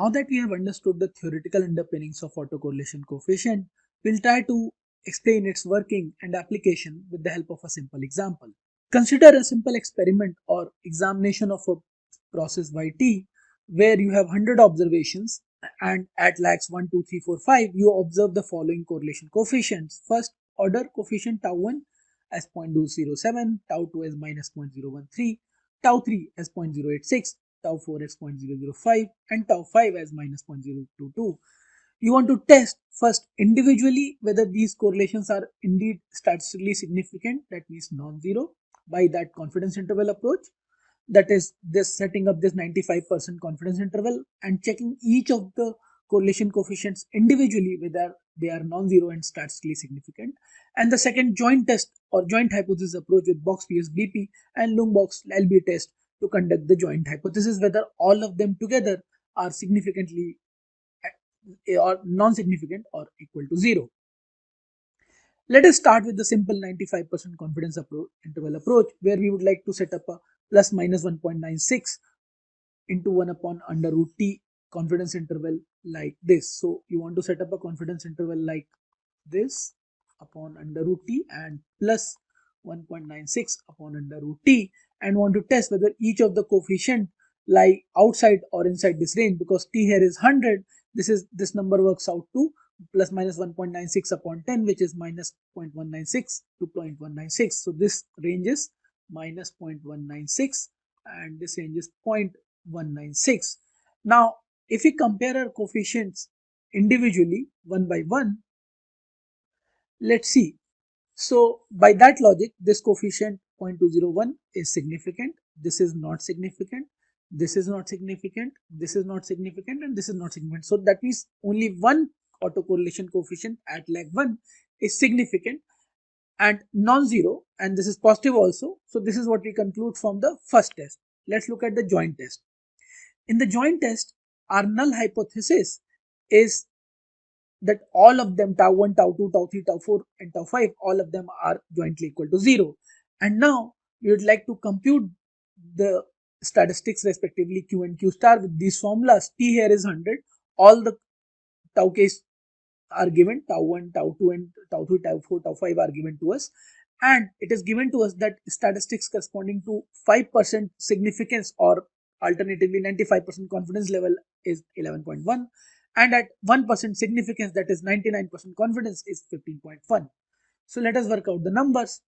Now that we have understood the theoretical underpinnings of autocorrelation coefficient, we'll try to explain its working and application with the help of a simple example. Consider a simple experiment or examination of a process yt where you have 100 observations and at lags 1, 2, 3, 4, 5 you observe the following correlation coefficients. First order coefficient tau1 as 0.207, tau2 as minus 0.013, tau3 as 0.086, tau4 as 0.005 and tau5 as minus 0.022. You want to test first individually whether these correlations are indeed statistically significant, that means non-zero, by that confidence interval approach. That is this setting up this 95% confidence interval and checking each of the correlation coefficients individually whether they are non-zero and statistically significant. And the second joint test or joint hypothesis approach with Box-Pierce BP and Lung-Box LB test to conduct the joint hypothesis whether all of them together are significantly or non-significant or equal to 0. Let us start with the simple 95% confidence interval approach where we would like to set up a plus minus 1.96 into 1 upon under root t confidence interval like this. So you want to set up a confidence interval like this upon under root t and plus 1.96 upon under root t and want to test whether each of the coefficient lie outside or inside this range. Because t here is 100, this number works out to plus minus 1.96 upon 10, which is minus 0.196 to 0.196. So this range is minus 0.196 and this range is 0.196. Now if we compare our coefficients individually one by one, let's see. So by that logic, this coefficient 0.201 is significant, this is not significant, this is not significant, this is not significant, and this is not significant. So that means only one autocorrelation coefficient at lag 1 is significant and non-zero, and this is positive also. So this is what we conclude from the first test. Let's look at the joint test. In the joint test, our null hypothesis is that all of them, tau1, tau2, tau3, tau4 and tau5, all of them are jointly equal to 0. And now we would like to compute the statistics respectively q and q star with these formulas. T here is 100, all the tau k's are given, tau1, tau2 and tau3, tau4, tau5 are given to us, and it is given to us that statistics corresponding to 5% significance or alternatively 95% confidence level is 11.1 and at 1% significance, that is 99% confidence, is 15.1. So let us work out the numbers.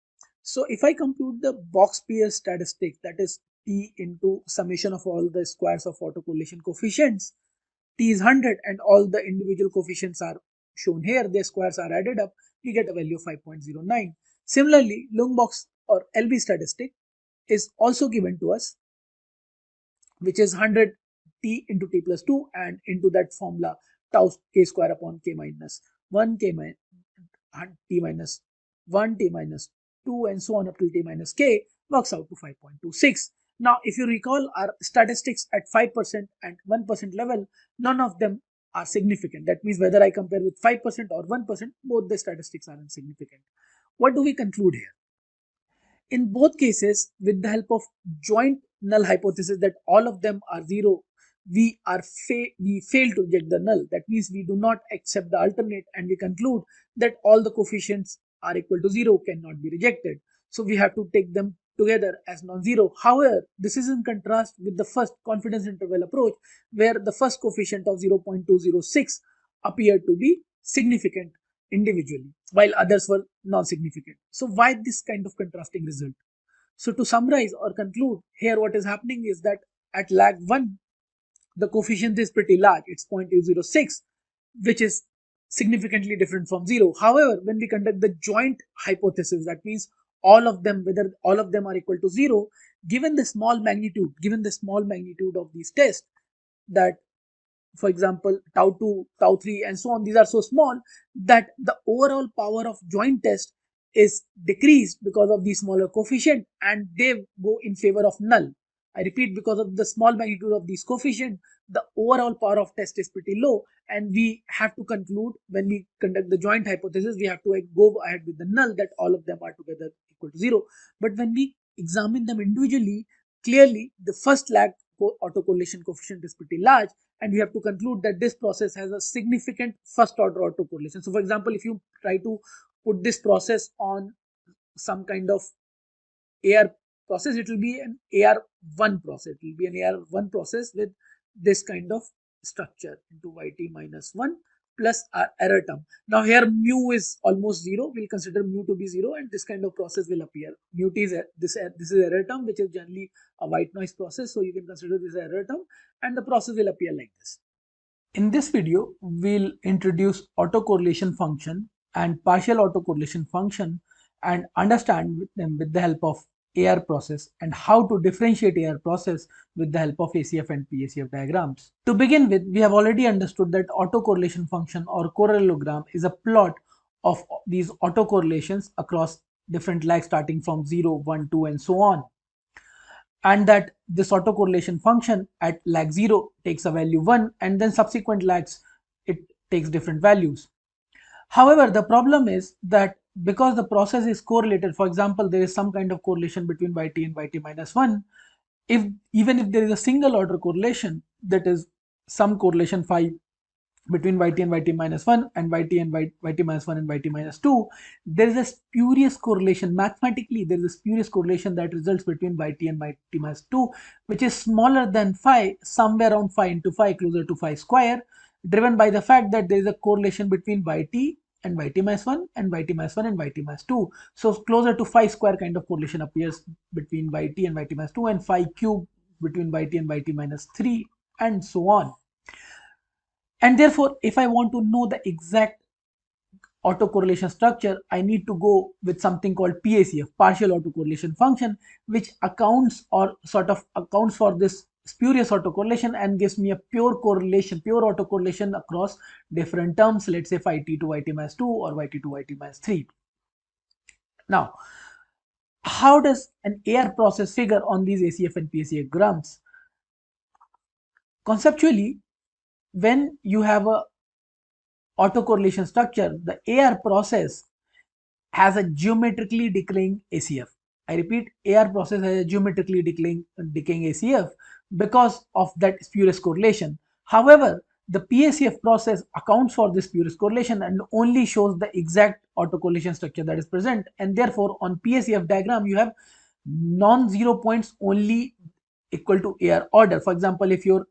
So if I compute the Box-Pierce statistic, that is t into summation of all the squares of autocorrelation coefficients, t is 100 and all the individual coefficients are shown here, their squares are added up, we get a value of 5.09. Similarly, Lung-Box or LB statistic is also given to us, which is 100 t into t plus 2 and into that formula tau k square upon k minus 1, k minus t minus 1, t minus 2 and so on up till t minus k works out to 5.26. Now if you recall our statistics at 5% and 1% level, none of them are significant. That means whether I compare with 5% or 1%, both the statistics are insignificant. What do we conclude here? In both cases, with the help of joint null hypothesis that all of them are 0, we fail to reject the null. That means we do not accept the alternate and we conclude that all the coefficients are equal to 0 cannot be rejected. So we have to take them together as non-zero. However, this is in contrast with the first confidence interval approach where the first coefficient of 0.206 appeared to be significant individually while others were non-significant. So why this kind of contrasting result? So to summarize or conclude, here what is happening is that at lag 1 the coefficient is pretty large, it's 0.206, which is significantly different from 0. However, when we conduct the joint hypothesis, that means all of them, whether all of them are equal to 0, given the small magnitude of these tests, that for example tau2, tau3 and so on, these are so small that the overall power of joint test is decreased because of the smaller coefficient and they go in favor of null. I repeat, because of the small magnitude of these coefficient, the overall power of test is pretty low and we have to conclude when we conduct the joint hypothesis, we have to go ahead with the null that all of them are together equal to 0. But when we examine them individually, clearly the first lag autocorrelation coefficient is pretty large, and we have to conclude that this process has a significant first order autocorrelation. So for example, if you try to put this process on some kind of AR process, it will be an AR1 process. It will be an AR1 process with this kind of structure into yt minus 1 plus our error term. Now here mu is almost 0. We'll consider mu to be 0, and this kind of process will appear. Mu t is this is error term, which is generally a white noise process. So you can consider this error term, and the process will appear like this. In this video, we'll introduce autocorrelation function and partial autocorrelation function and understand them with the help of AR process and how to differentiate AR process with the help of ACF and PACF diagrams. To begin with, we have already understood that autocorrelation function or correlogram is a plot of these autocorrelations across different lags starting from 0, 1, 2 and so on, and that this autocorrelation function at lag 0 takes a value 1, and then subsequent lags it takes different values. However, the problem is that because the process is correlated, for example, there is some kind of correlation between yt and yt minus 1, even if there is a single order correlation, that is some correlation phi between yt and yt minus 1 and yt and yt minus 1 and yt minus 2, there is a spurious correlation. Mathematically, there is a spurious correlation that results between yt and yt minus 2, which is smaller than phi, somewhere around phi into phi, closer to phi square, driven by the fact that there is a correlation between yt and yt minus 1 and yt minus 1 and yt minus 2. So closer to phi square kind of correlation appears between yt and yt minus 2, and phi cube between yt and yt minus 3, and so on. And therefore, if I want to know the exact autocorrelation structure, I need to go with something called PACF, partial autocorrelation function, which accounts or sort of accounts for this spurious autocorrelation and gives me a pure correlation, pure autocorrelation across different terms, let's say phi t to yt minus 2 or yt to yt minus 3. Now, how does an AR process figure on these ACF and PACF grams? Conceptually, when you have a autocorrelation structure, the AR process has a geometrically decaying ACF. I repeat, AR process has a geometrically decaying ACF because of that spurious correlation. However, the PACF process accounts for this spurious correlation and only shows the exact autocorrelation structure that is present, and therefore on PACF diagram you have non-zero points only equal to AR order. For example, if your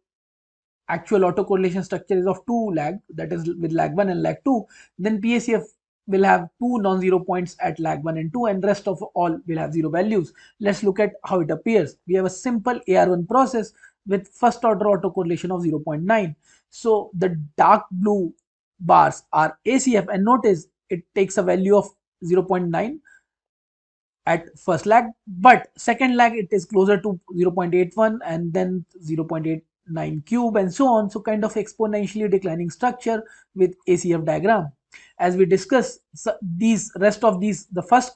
actual autocorrelation structure is of 2 lag, that is with lag 1 and lag 2, then PACF will have 2 non-zero points at lag 1 and 2, and rest of all will have 0 values. Let's look at how it appears. We have a simple AR1 process with first order autocorrelation of 0.9. So the dark blue bars are ACF, and notice it takes a value of 0.9 at first lag, but second lag it is closer to 0.81 and then 0.89 cube and so on. So kind of exponentially declining structure with ACF diagram. As we discussed, these rest of these, the first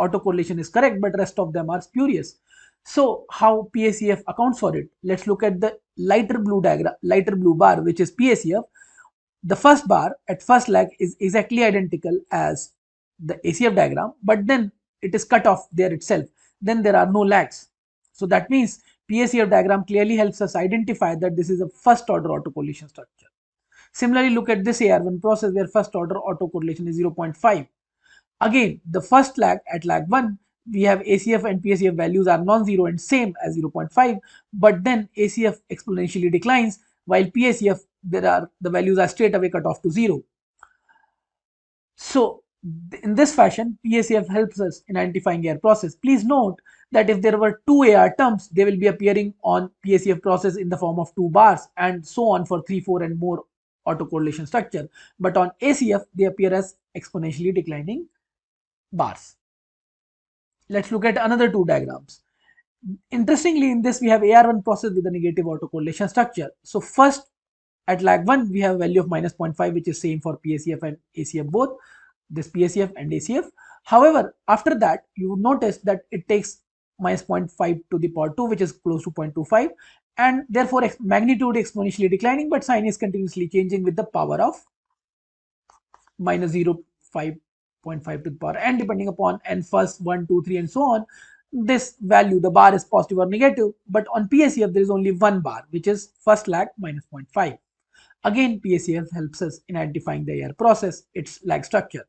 autocorrelation is correct, but rest of them are spurious. So how PACF accounts for it? Let's look at the lighter blue diagram, lighter blue bar, which is PACF. The first bar at first lag is exactly identical as the ACF diagram, but then it is cut off there itself. Then there are no lags. So that means PACF diagram clearly helps us identify that this is a first order autocorrelation structure. Similarly, look at this AR1 process where first order autocorrelation is 0.5. Again, the first lag at lag 1, we have ACF and PACF values are non-zero and same as 0.5, but then ACF exponentially declines, while PACF the values are straight away cut off to 0. So in this fashion, PACF helps us in identifying AR process. Please note that if there were 2 AR terms, they will be appearing on PACF process in the form of 2 bars and so on for 3, 4 and more autocorrelation structure. But on ACF, they appear as exponentially declining bars. Let's look at another 2 diagrams. Interestingly, in this we have AR1 process with a negative autocorrelation structure. So first at lag 1, we have a value of minus 0.5, which is same for PACF and ACF both, this PACF and ACF. However, after that, you would notice that it takes minus 0.5 to the power 2, which is close to 0.25, and therefore magnitude exponentially declining, but sign is continuously changing with the power of minus 0.5 to the power n, depending upon n first, 1, 2, 3 and so on. this value, the bar is positive or negative, but on PACF there is only one bar, which is first lag minus 0.5. Again, PACF helps us in identifying the AR process, its lag structure.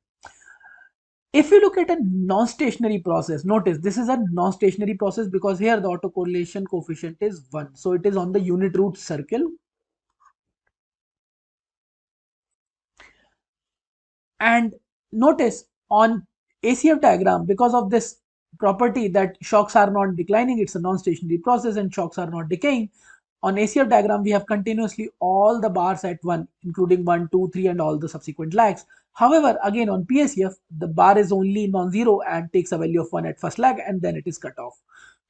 If you look at a non-stationary process, notice this is a non-stationary process because here the autocorrelation coefficient is 1. So it is on the unit root circle. And notice on ACF diagram, because of this property that shocks are not declining, it's a non-stationary process and shocks are not decaying. On ACF diagram, we have continuously all the bars at 1, including 1, 2, 3 and all the subsequent lags. However, again on PACF, the bar is only non-zero and takes a value of 1 at first lag and then it is cut off.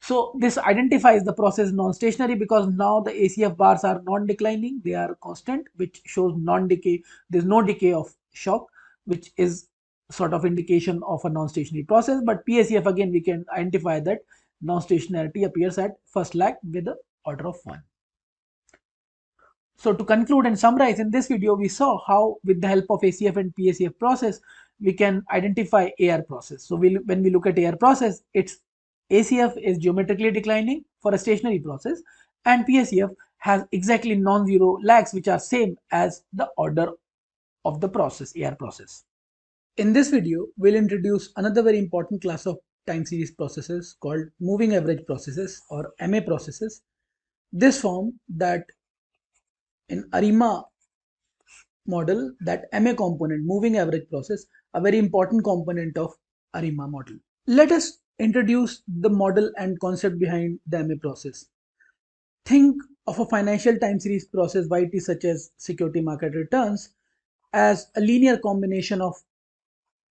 So this identifies the process non-stationary because now the ACF bars are non-declining, they are constant, which shows non-decay. There is no decay of shock, which is sort of indication of a non-stationary process. But PACF, again, we can identify that non-stationarity appears at first lag with the order of 1. So to conclude and summarize, in this video we saw how with the help of ACF and PACF process we can identify AR process. So when we look at AR process, its ACF is geometrically declining for a stationary process and PACF has exactly non-zero lags which are same as the order of the process, AR process. In this video, we'll introduce another very important class of time series processes called moving average processes or MA processes. This form that in ARIMA model, that MA component, moving average process, a very important component of ARIMA model. Let us introduce the model and concept behind the MA process. Think of a financial time series process YT such as security market returns as a linear combination of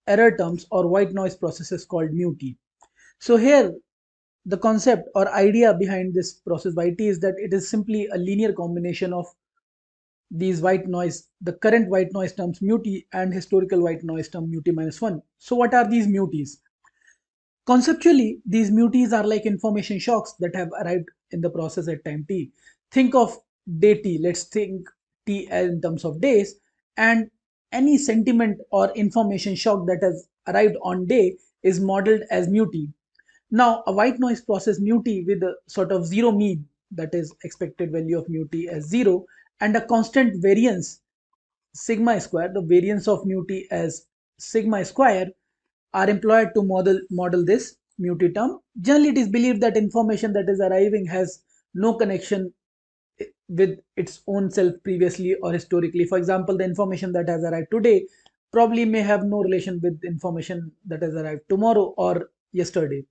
error terms or white noise processes called mu-t. So here the concept or idea behind this process YT is that it is simply a linear combination of these white noise, the current white noise terms mu-t and historical white noise term mu-t minus 1. So what are these mu-t's? Conceptually, these mu-t's are like information shocks that have arrived in the process at time t. Think of day t, let's think t in terms of days, and any sentiment or information shock that has arrived on day is modeled as mu-t. Now, a white noise process mu-t with a sort of zero mean, that is expected value of mu-t as 0, and a constant variance sigma square, the variance of mu-t as sigma square, are employed to model this mu-t term. Generally, it is believed that information that is arriving has no connection with its own self previously or historically. For example, the information that has arrived today probably may have no relation with information that has arrived tomorrow or yesterday.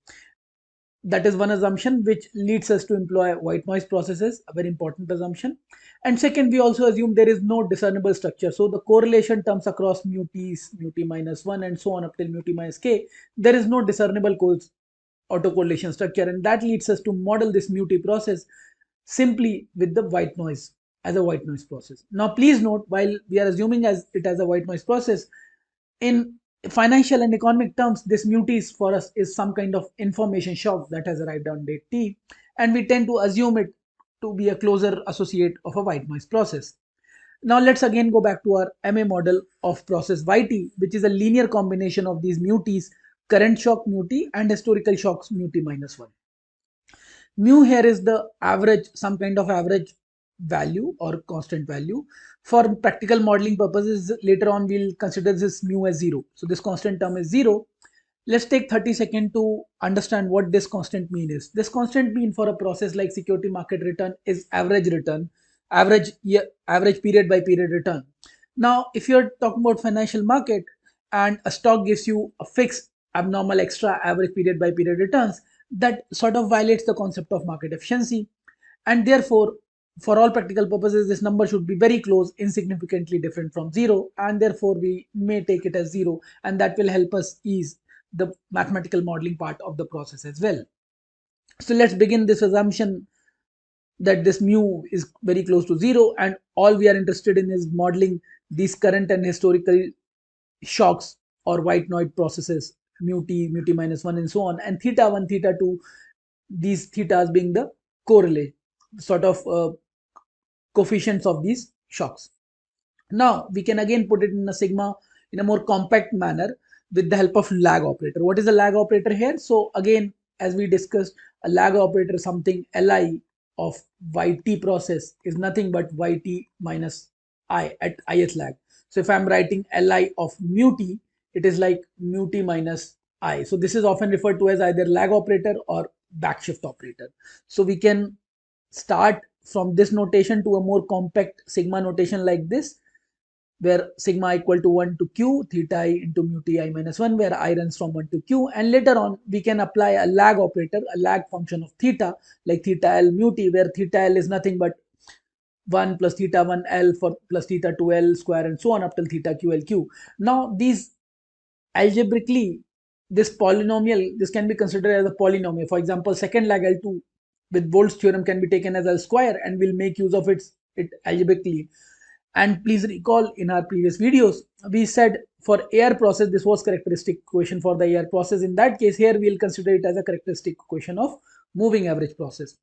That is one assumption which leads us to employ white noise processes, a very important assumption. And second, we also assume there is no discernible structure. So the correlation terms across mu-t's, mu-t minus 1 and so on up till mu-t minus k, there is no discernible autocorrelation structure, and that leads us to model this mu-t process simply with the white noise as a white noise process. Now please note, while we are assuming as it as a white noise process, in financial and economic terms, this mu-t for us is some kind of information shock that has arrived on date t, and we tend to assume it to be a closer associate of a white noise process. Now let's again go back to our MA model of process YT, which is a linear combination of these mu-t's, current shock mu-t and historical shocks mu-t minus 1. Mu here is the average, some kind of average value or constant value. For practical modeling purposes, later on we'll consider this mu as 0. So this constant term is 0. Let's take 30 seconds to understand what this constant mean is. This constant mean for a process like security market return is average return, average period by period return. Now, if you're talking about financial market and a stock gives you a fixed abnormal extra average period by period returns, that sort of violates the concept of market efficiency, and therefore for all practical purposes this number should be very close, insignificantly different from 0, and therefore we may take it as 0, and that will help us ease the mathematical modeling part of the process as well. So let's begin this assumption that this mu is very close to 0 and all we are interested in is modeling these current and historical shocks or white noise processes mu-t, mu-t minus 1 and so on, and theta 1, theta 2, these thetas being the correlate sort of coefficients of these shocks. Now we can again put it in a sigma in a more compact manner with the help of lag operator. What is the lag operator here? So again, as we discussed, a lag operator, something Li of yt process is nothing but yt minus I at ith lag. So if I'm writing Li of mu t, it is like mu t minus I. So this is often referred to as either lag operator or backshift operator. So we can start from this notation to a more compact sigma notation like this, where sigma equal to 1 to q theta I into mu ti minus 1, where I runs from 1 to q, and later on we can apply a lag operator, a lag function of theta, like theta L mu t, where theta L is nothing but 1 plus theta 1 L for plus theta 2 L square and so on up till theta q L q. Now these algebraically, this polynomial, this can be considered as a polynomial. For example, second lag L2 with Volt's theorem can be taken as L square, and we'll make use of it algebraically. And please recall, in our previous videos, we said for AR process, this was characteristic equation for the AR process. In that case, here we'll consider it as a characteristic equation of moving average process.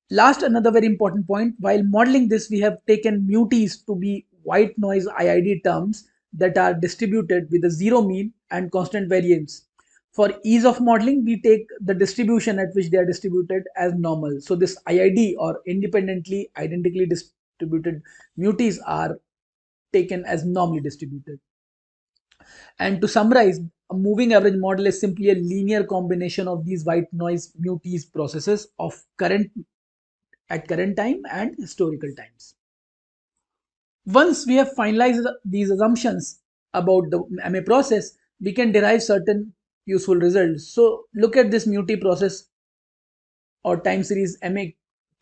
Last, another very important point, while modeling this, we have taken mu t's to be white noise IID terms that are distributed with a zero mean and constant variance. For ease of modeling, we take the distribution at which they are distributed as normal. So this IID, or independently identically distributed mu t's, are taken as normally distributed. And to summarize, a moving average model is simply a linear combination of these white noise mu t's processes of at current time and historical times. Once we have finalized these assumptions about the MA process, we can derive certain useful results. So look at this mu t process or time series MA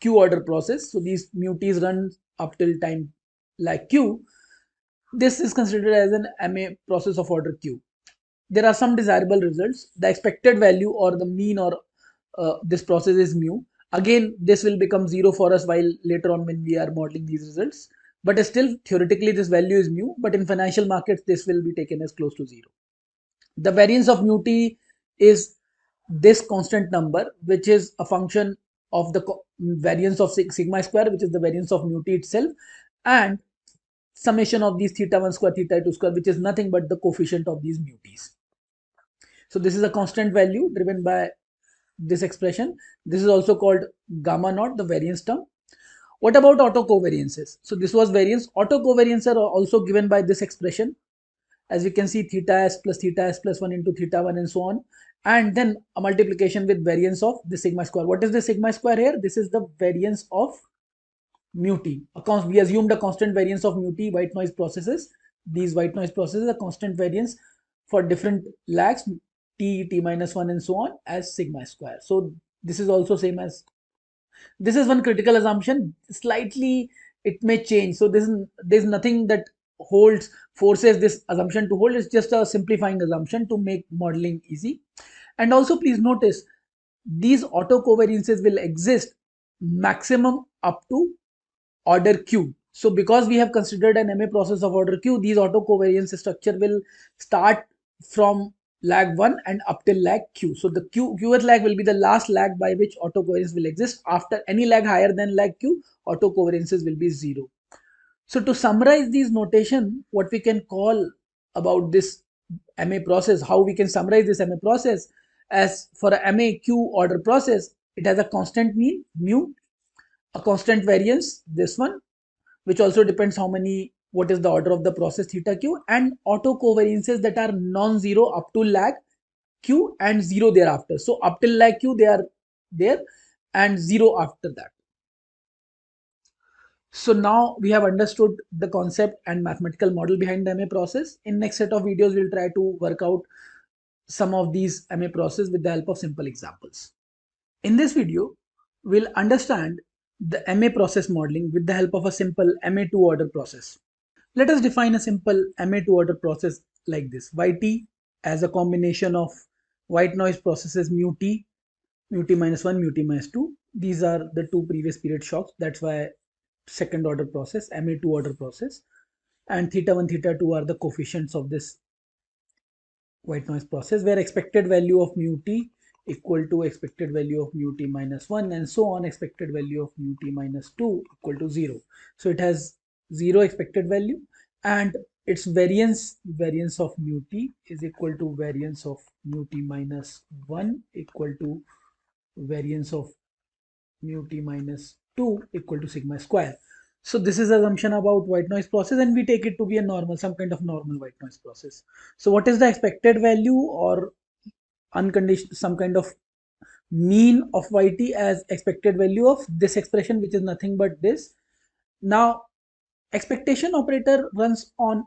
q order process. So these mu t's run up till time like q. This is considered as an MA process of order q. There are some desirable results. The expected value or the mean or this process is mu. Again, this will become 0 for us while later on when we are modeling these results. But still, theoretically, this value is mu. But in financial markets, this will be taken as close to 0. The variance of mu t is this constant number, which is a function of the variance of sigma square, which is the variance of mu t itself, and summation of these theta 1 square, theta 2 square, which is nothing but the coefficient of these mu t's. So this is a constant value driven by this expression. This is also called gamma naught, the variance term. What about autocovariances? So this was variance. Autocovariances are also given by this expression. As we can see, theta s plus 1 into theta 1 and so on. And then a multiplication with variance of the sigma square. What is the sigma square here? This is the variance of mu t. We assumed a constant variance of mu t, white noise processes. These white noise processes are constant variance for different lags, t, t minus 1 and so on, as sigma square. So this is also same as, this is one critical assumption. Slightly it may change. So there's nothing that forces this assumption to hold. It's just a simplifying assumption to make modeling easy. And also please notice, these autocovariances will exist maximum up to order q. So because we have considered an MA process of order q, these autocovariance structure will start from lag 1 and up till lag q. So the qth lag will be the last lag by which autocovariance will exist. After any lag higher than lag q, autocovariances will be 0. So to summarize these notation, what we can call about this MA process, how we can summarize this MA process, as for a MA q order process, it has a constant mean mu, a constant variance, this one, which also depends what is the order of the process theta q, and autocovariances that are non-zero up to lag q and 0 thereafter. So up till lag q they are there and 0 after that. So now we have understood the concept and mathematical model behind the MA process. In next set of videos, we'll try to work out some of these MA process with the help of simple examples. In this video, we'll understand the MA process modeling with the help of a simple MA2 order process. Let us define a simple MA2 order process like this. Yt as a combination of white noise processes mu t minus 1, mu t minus 2. These are the two previous period shocks. That's why second order process, MA2 order process. And theta 1, theta 2 are the coefficients of this white noise process, where expected value of mu t equal to expected value of mu t minus 1 and so on, expected value of mu t minus 2 equal to 0. So it has 0 expected value and its variance of mu t is equal to variance of mu t minus 1 equal to variance of mu t minus 2 equal to sigma square. So this is assumption about white noise process, and we take it to be a normal, some kind of normal white noise process. So what is the expected value or unconditional, some kind of mean of yt as expected value of this expression, which is nothing but this. Now expectation operator runs on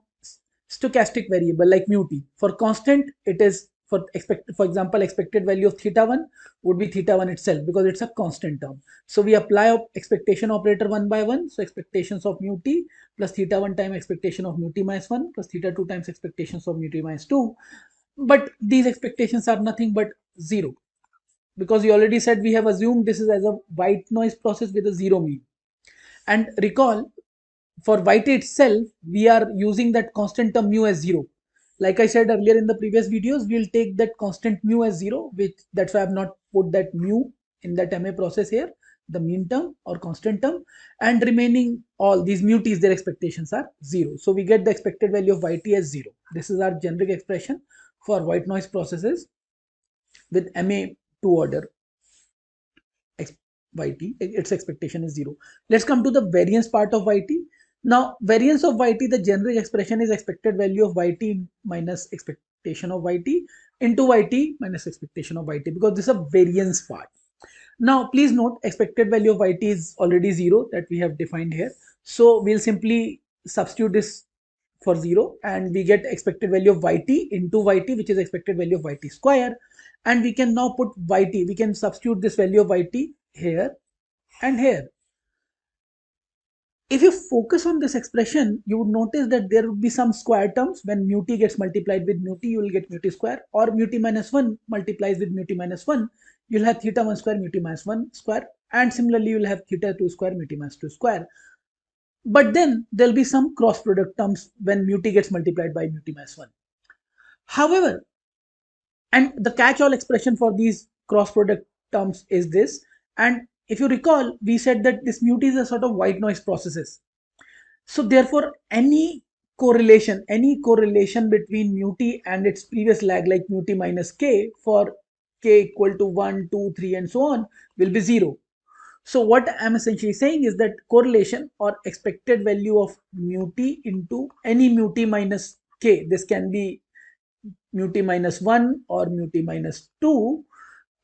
stochastic variable like mu t. For constant, it is for example, expected value of theta 1 would be theta 1 itself because it's a constant term. So we apply expectation operator one by one. So expectations of mu t plus theta 1 times expectation of mu t minus 1 plus theta 2 times expectations of mu t minus 2. But these expectations are nothing but 0, because we already said we have assumed this is as a white noise process with a 0 mean. And recall, for yt itself, we are using that constant term mu as 0. Like I said earlier in the previous videos, we'll take that constant mu as 0, which that's why I've not put that mu in that MA process here, the mean term or constant term, and remaining all these mu t's, their expectations are 0. So we get the expected value of yt as 0. This is our generic expression for white noise processes with MA 2 order yt, its expectation is 0. Let's come to the variance part of yt. Now variance of yt, the generic expression is expected value of yt minus expectation of yt into yt minus expectation of yt, because this is a variance part. Now please note, expected value of yt is already 0 that we have defined here. So we'll simply substitute this for 0 and we get expected value of yt into yt, which is expected value of yt square. And we can now put yt, we can substitute this value of yt here and here. If you focus on this expression, you would notice that there would be some square terms. When mu t gets multiplied with mu t, you will get mu t square, or mu t minus 1 multiplies with mu t minus 1, you'll have theta 1 square mu t minus 1 square, and similarly you'll have theta 2 square mu t minus 2 square. But then there'll be some cross product terms when mu t gets multiplied by mu t minus 1. However, and the catch-all expression for these cross product terms is this, and if you recall, we said that this mu t is a sort of white noise processes. So therefore, any correlation between mu t and its previous lag, like mu t minus k, for k equal to 1, 2, 3 and so on, will be 0. So what I'm essentially saying is that correlation or expected value of mu t into any mu t minus k, this can be mu t minus 1 or mu t minus 2,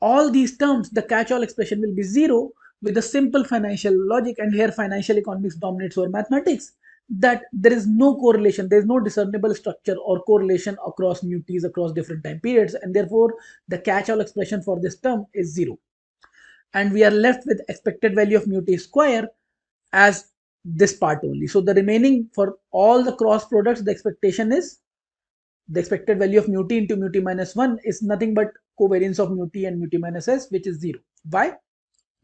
all these terms, the catch-all expression will be 0 with a simple financial logic, and here financial economics dominates over mathematics, that there is no correlation, there is no discernible structure or correlation across mu t's across different time periods, and therefore the catch-all expression for this term is 0. And we are left with expected value of mu t square as this part only. So the remaining, for all the cross products, the expectation is the expected value of mu t into mu t minus 1 is nothing but covariance of mu t and mu t minus s, which is 0. Why?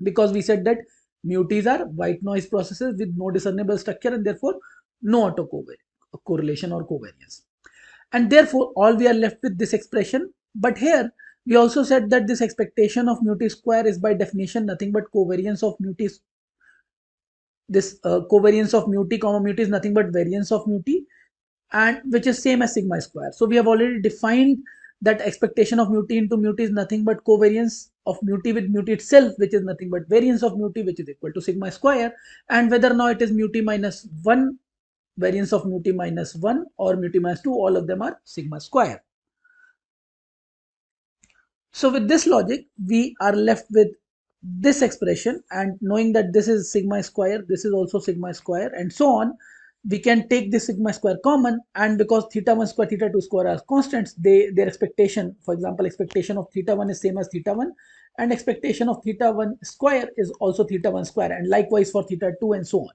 Because we said that mu t's are white noise processes with no discernible structure, and therefore no auto correlation or covariance. And therefore all we are left with this expression. But here we also said that this expectation of mu t square is by definition nothing but covariance of mu t. This covariance of mu t comma mu t is nothing but variance of mu t, and which is same as sigma square. So we have already defined that expectation of mu t into mu t is nothing but covariance of mu t with mu t itself, which is nothing but variance of mu t, which is equal to sigma square. And whether now it is mu t minus 1, variance of mu t minus 1, or mu t minus 2, all of them are sigma square. So with this logic, we are left with this expression, and knowing that this is sigma square, this is also sigma square, and so on, we can take this sigma square common, and because theta 1 square, theta 2 square are constants, their expectation, for example, expectation of theta 1 is same as theta 1, and expectation of theta 1 square is also theta 1 square, and likewise for theta 2 and so on.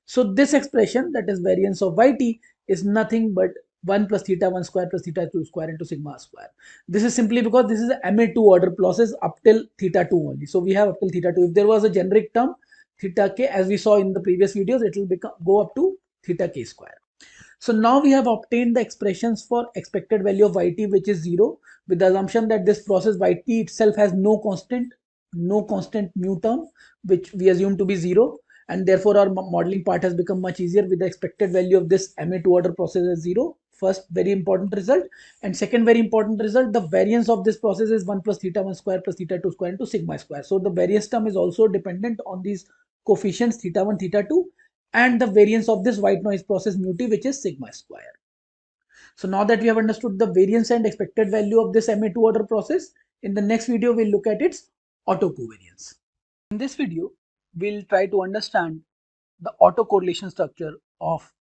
So this expression, that is variance of yt, is nothing but 1 plus theta 1 square plus theta 2 square into sigma square. This is simply because this is a MA2 order process up till theta 2 only. So we have up till theta 2. If there was a generic term, theta k, as we saw in the previous videos, it will go up to theta k square. So now we have obtained the expressions for expected value of yt, which is 0, with the assumption that this process yt itself has no constant mu term, which we assume to be 0. and therefore our modeling part has become much easier with the expected value of this MA2 order process as 0. First very important result, and second very important result, the variance of this process is 1 plus theta 1 square plus theta 2 square into sigma square. So the variance term is also dependent on these coefficients theta 1 theta 2 and the variance of this white noise process mu t, which is sigma square. So now that we have understood the variance and expected value of this MA2 order process, in the next video we'll look at its autocovariance. In this video, we'll try to understand the autocorrelation structure of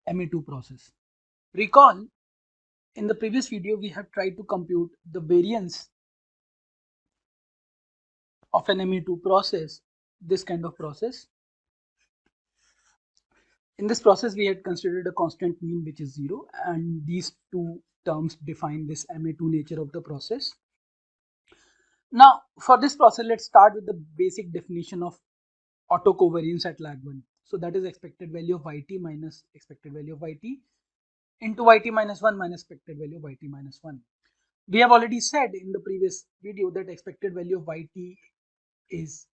MA2 process. Recall, in the previous video, we have tried to compute the variance of an MA2 process, this kind of process. In this process, we had considered a constant mean which is 0, and these two terms define this MA2 nature of the process. Now, for this process, let's start with the basic definition of autocovariance at lag 1. So that is expected value of yt minus expected value of yt into yt minus 1 minus expected value of yt minus 1. We have already said in the previous video that expected value of yt is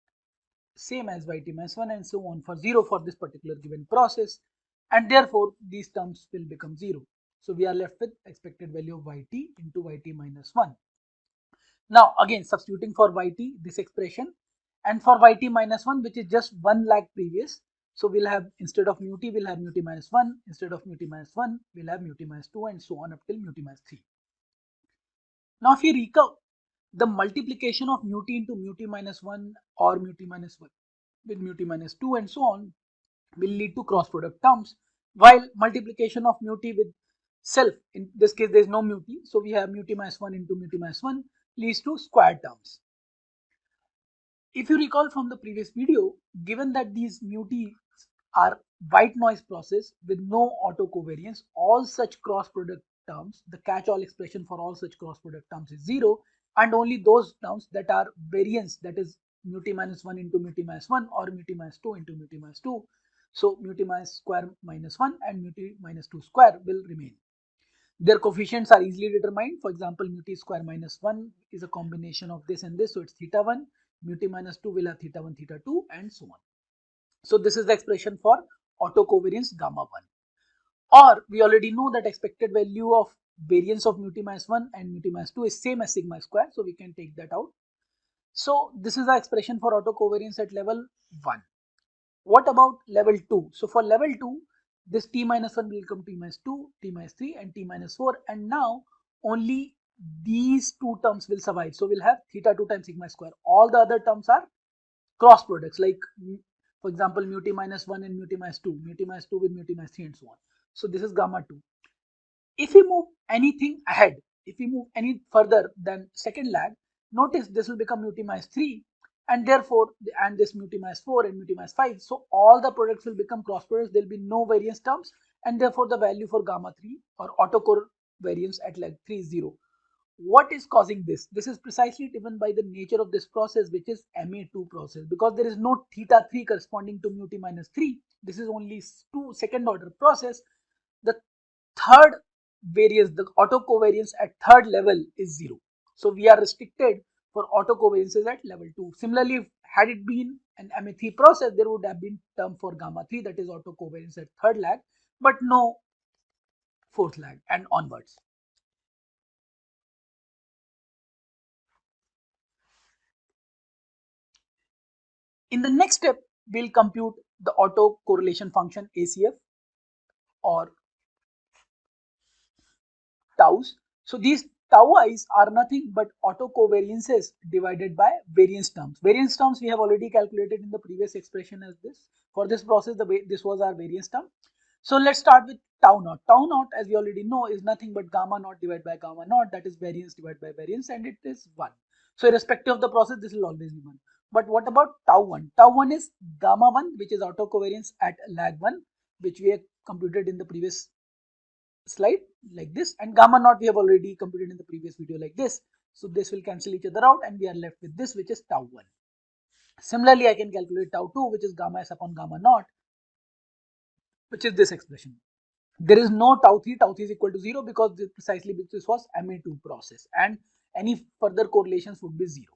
same as yt minus 1 and so on for 0 for this particular given process, and therefore these terms will become 0. So we are left with expected value of yt into yt minus 1. Now again substituting for yt this expression, and for yt minus 1 which is just 1 lag previous, so we'll have instead of mu t we'll have mu t minus 1, instead of mu t minus 1 we'll have mu t minus 2, and so on up till mu t minus 3. Now if you recall, the multiplication of mu t into mu t minus 1 or mu t minus 1 with mu t minus 2 and so on will lead to cross product terms, while multiplication of mu t with self, in this case there is no mu t, so we have mu t minus 1 into mu t minus 1 leads to square terms. If you recall from the previous video, given that these mu t are white noise process with no autocovariance, all such cross product terms, the catch-all expression for all such cross product terms is 0, and only those terms that are variance, that is mu t minus 1 into mu t minus 1 or mu t minus 2 into mu t minus 2. So mu t minus square minus 1 and mu t minus 2 square will remain. Their coefficients are easily determined. For example, mu t square minus 1 is a combination of this and this, so it's theta 1. Mu t minus 2 will have theta 1, theta 2, and so on. So this is the expression for autocovariance gamma 1. Or we already know that expected value of variance of mu t minus 1 and mu t minus 2 is same as sigma square, so we can take that out. So this is the expression for autocovariance at level 1. What about level 2? So for level 2, this t minus 1 will become t minus 2, t minus 3 and t minus 4, and now only these two terms will survive. So we'll have theta 2 times sigma square. All the other terms are cross products, like for example mu t minus 1 and mu t minus 2, mu t minus 2 with mu t minus 3 and so on. So this is gamma 2. If we move anything ahead, if we move any further than second lag, notice this will become mu t minus 3, and therefore and this mu t minus 4 and mu t minus 5. So all the products will become cross products. There will be no variance terms, and therefore the value for gamma 3 or autocovariance at lag 3 is 0. What is causing this? This is precisely driven by the nature of this process, which is MA2 process, because there is no theta 3 corresponding to mu t minus 3. This is only two second order process. The third variance, the autocovariance at third level is 0. So we are restricted for autocovariances at level 2. Similarly, had it been an MA3 process, there would have been term for gamma 3, that is autocovariance at third lag, but no fourth lag and onwards. In the next step, we'll compute the autocorrelation function ACF or taus. So these tau i's are nothing but autocovariances divided by variance terms. Variance terms we have already calculated in the previous expression as this. For this process, this was our variance term. So let's start with tau naught. Tau naught, as we already know, is nothing but gamma naught divided by gamma naught, that is variance divided by variance, and it is 1. So irrespective of the process, this will always be 1. But what about tau 1? Tau 1 is gamma 1, which is autocovariance at lag 1, which we have computed in the previous slide like this, and gamma naught we have already computed in the previous video like this. So this will cancel each other out, and we are left with this, which is tau 1. Similarly, I can calculate tau 2, which is gamma s upon gamma naught, which is this expression. There is no tau 3. Tau 3 is equal to 0 because this was MA2 process, and any further correlations would be 0.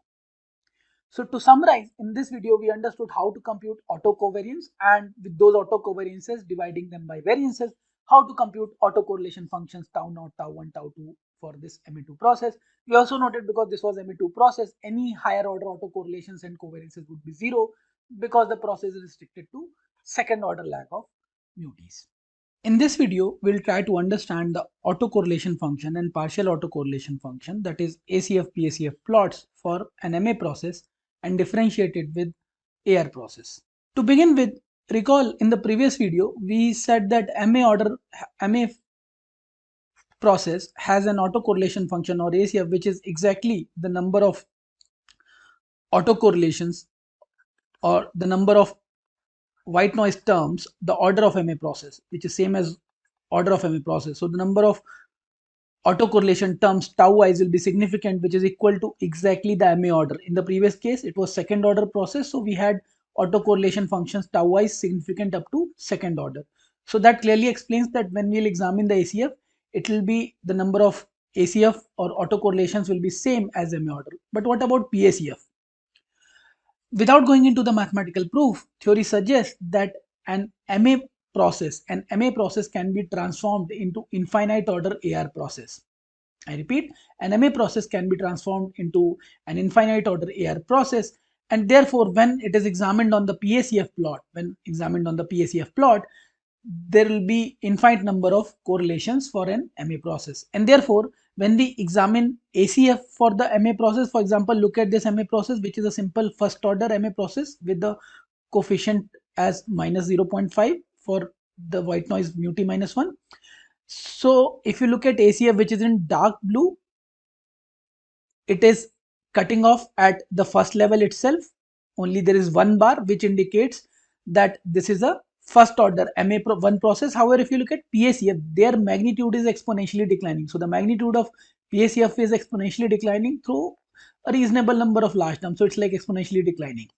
So to summarize, in this video we understood how to compute autocovariance, and with those autocovariances dividing them by variances, how to compute autocorrelation functions tau naught, tau 1, tau 2 for this MA2 process. We also noted because this was MA2 process, any higher order autocorrelations and covariances would be 0 because the process is restricted to second order lag of mu-t's. In this video, we'll try to understand the autocorrelation function and partial autocorrelation function, that is ACF-PACF plots for an MA process and differentiate it with AR process. To begin with, recall in the previous video, we said that MA process has an autocorrelation function or ACF, which is exactly the number of autocorrelations or the number of white noise terms, the order of MA process, which is same as order of MA process. So the number of autocorrelation terms tau i's will be significant, which is equal to exactly the MA order. In the previous case, it was second order process, so we had autocorrelation functions tau i's significant up to second order. So that clearly explains that when we'll examine the ACF, it will be the number of ACF or autocorrelations will be same as MA order. But what about PACF? Without going into the mathematical proof, theory suggests that an MA process can be transformed into infinite order AR process. I repeat, an MA process can be transformed into an infinite order AR process, and therefore when it is examined on the PACF plot, there will be infinite number of correlations for an MA process, and therefore when we examine ACF for the MA process, for example, look at this MA process, which is a simple first order MA process with the coefficient as minus 0.5 for the white noise mu-t minus 1. So if you look at ACF, which is in dark blue, it is cutting off at the first level itself. Only there is one bar, which indicates that this is a first order MA1 process. However, if you look at PACF, their magnitude is exponentially declining. So the magnitude of PACF is exponentially declining through a reasonable number of large terms. So it's like exponentially declining.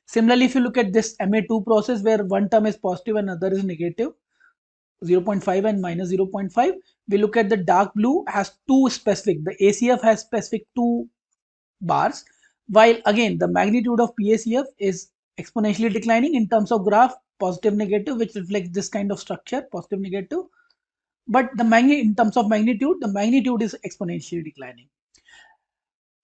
Similarly, if you look at this MA2 process where one term is positive and another is negative, 0.5 and minus 0.5, we look at the dark blue has two specific, the ACF has specific 2 bars, while again the magnitude of PACF is exponentially declining in terms of graph, positive negative, which reflects this kind of structure, positive negative, but in terms of magnitude, the magnitude is exponentially declining.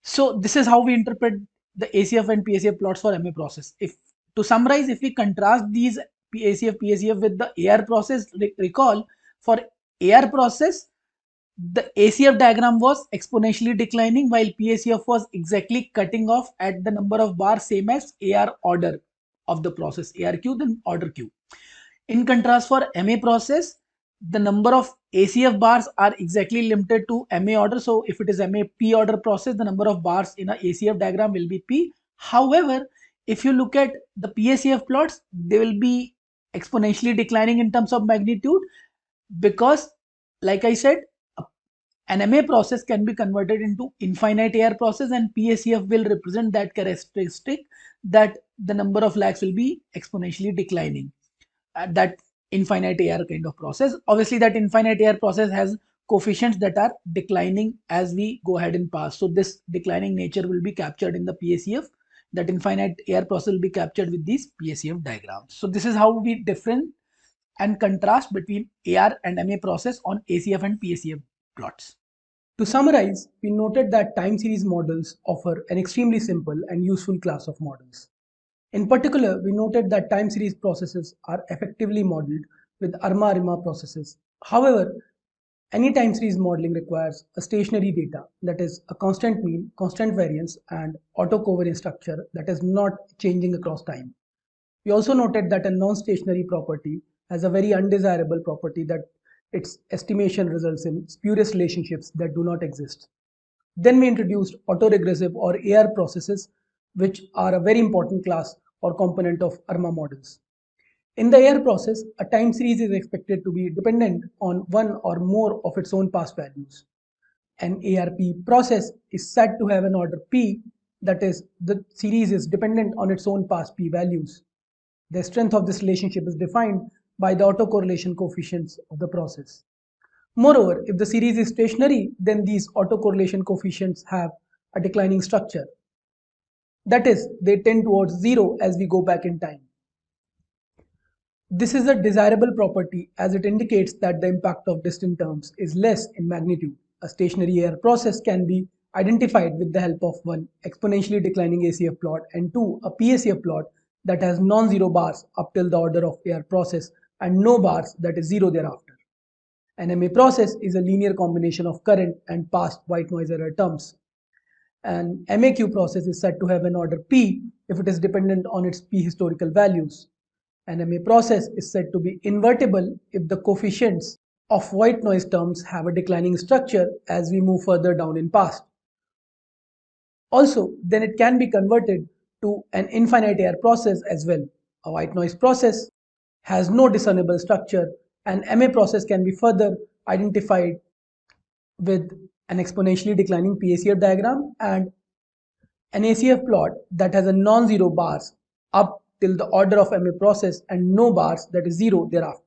So this is how we interpret the ACF and PACF plots for MA process. If to summarize, if we contrast these ACF, PACF with the AR process, recall for AR process, the ACF diagram was exponentially declining while PACF was exactly cutting off at the number of bars same as AR order of the process, ARQ then order Q. In contrast, for MA process, the number of ACF bars are exactly limited to MA order. So if it is MA P order process, the number of bars in a ACF diagram will be P. However, if you look at the PACF plots, they will be exponentially declining in terms of magnitude because, like I said, an MA process can be converted into infinite AR process, and PACF will represent that characteristic that the number of lags will be exponentially declining. That infinite AR kind of process. Obviously, that infinite AR process has coefficients that are declining as we go ahead and pass. So this declining nature will be captured in the PACF. That infinite AR process will be captured with these PACF diagrams. So this is how we different and contrast between AR and MA process on ACF and PACF plots. To summarize, we noted that time series models offer an extremely simple and useful class of models. In particular, we noted that time series processes are effectively modeled with ARMA-ARIMA processes. However, any time series modeling requires a stationary data, that is a constant mean, constant variance, and autocovariance structure that is not changing across time. We also noted that a non-stationary property has a very undesirable property that its estimation results in spurious relationships that do not exist. Then we introduced autoregressive or AR processes, which are a very important class or component of ARMA models. In the AR process, a time series is expected to be dependent on one or more of its own past values. An ARP process is said to have an order P, that is, the series is dependent on its own past P values. The strength of this relationship is defined by the autocorrelation coefficients of the process. Moreover, if the series is stationary, then these autocorrelation coefficients have a declining structure. That is, they tend towards zero as we go back in time. This is a desirable property as it indicates that the impact of distant terms is less in magnitude. A stationary AR process can be identified with the help of one exponentially declining ACF plot and two a PACF plot that has non-zero bars up till the order of AR process and no bars, that is zero, thereafter. An MA process is a linear combination of current and past white noise error terms. An MAQ process is said to have an order P if it is dependent on its P historical values. An MA process is said to be invertible if the coefficients of white noise terms have a declining structure as we move further down in past. Also, then it can be converted to an infinite AR process as well. A white noise process has no discernible structure. An MA process can be further identified with an exponentially declining PACF diagram and an ACF plot that has a non-zero bars up till the order of MA process and no bars, that is zero, thereafter.